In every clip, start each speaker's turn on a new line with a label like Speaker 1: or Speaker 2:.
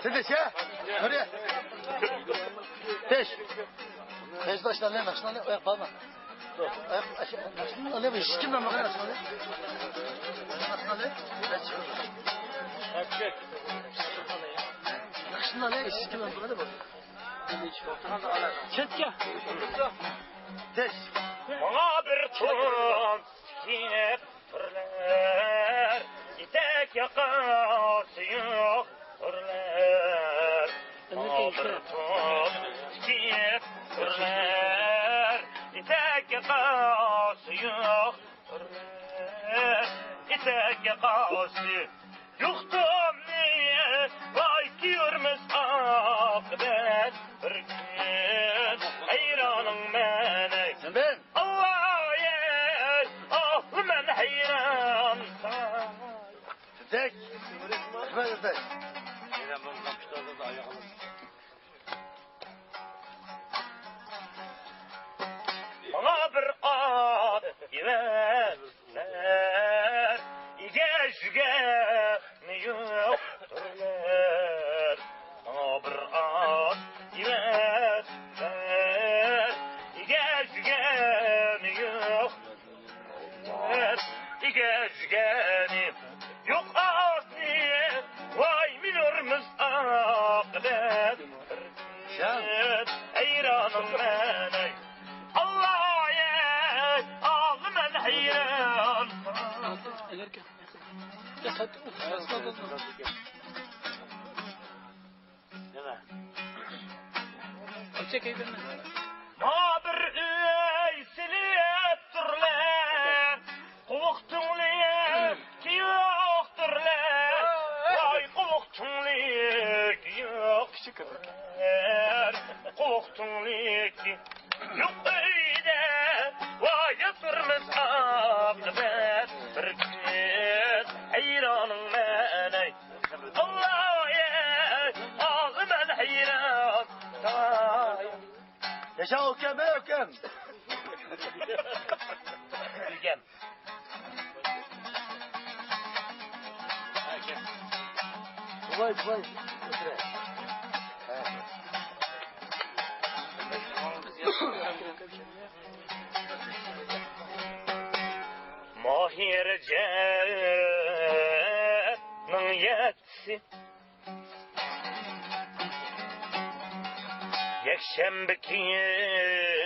Speaker 1: Siz ya? Nereye? Beş. Beş başlar ne? Nakşın ne? Ayak bağırma. Dur. Ayak nakşın ne? Beş. Kimden bakar nakşın ne? Nakşın ne? Beş çıkıyor.
Speaker 2: Hakik.
Speaker 1: Nakşın ne? Beş. Kimden bakar ne?
Speaker 2: Çetke.
Speaker 1: Beş.
Speaker 3: Bana bir ton sikiyip fırlar, İtek yakası yok fırlar. Bana bir ton sikiyip fırlar, İtek yakası yok fırlar. İtek yakası yoktum niye, vay diyormuş akıbet bir gün. Hayranım beni.
Speaker 1: Sen ben.
Speaker 3: Allah ya, ah ben hayran.
Speaker 1: Tek. Hadi tek.
Speaker 3: Bana bir at verler, İgeşge mi yokturlar. Bana bir at verler, İgeşge mi yokturlar. İgeşge mi yok asliye, vay minörümüz akıbet. Hayranım ben ey. Allah ya, ağlı ben hayran. Ma bir eysili ettirler, kovuktunluyum ki yokturlar. Vay kovuktunluyum ki yokturlar. Kovuktunluyum ki yok öyle, vay yatırmız akıbet bir gün. Hayranım ben ey. Allah ya, ağlı ben hayran.
Speaker 1: Yaşa okem be okem.
Speaker 3: Bilgem.
Speaker 1: Vay.
Speaker 3: Mahirce'nin yetsi Yekşembe kiyer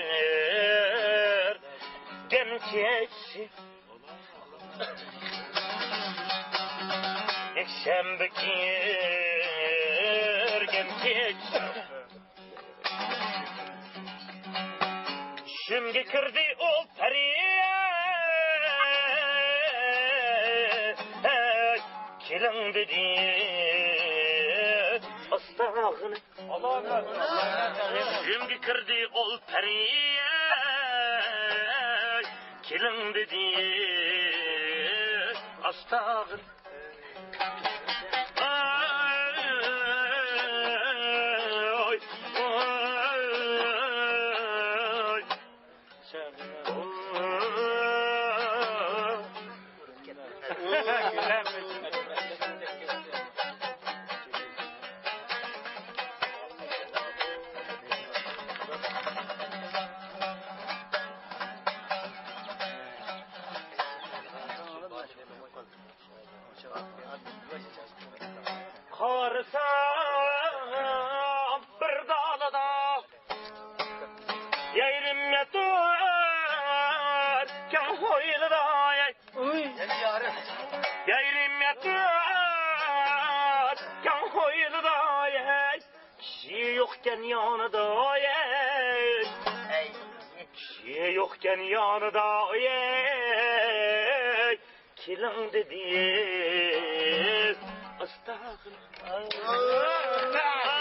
Speaker 3: Gemkeçi Yekşembe kiyer Gemkeçi Şimdi kirdi ol periye Kilin dedi Astağını Şimdi kirdi ol periye Kilin dedi Astağını Karsam bir dağda Yayrim yatar Kan hoylu da yokken yanıda ey. Şey yokken yanıda ey. Kilin dediğin astagfirullah.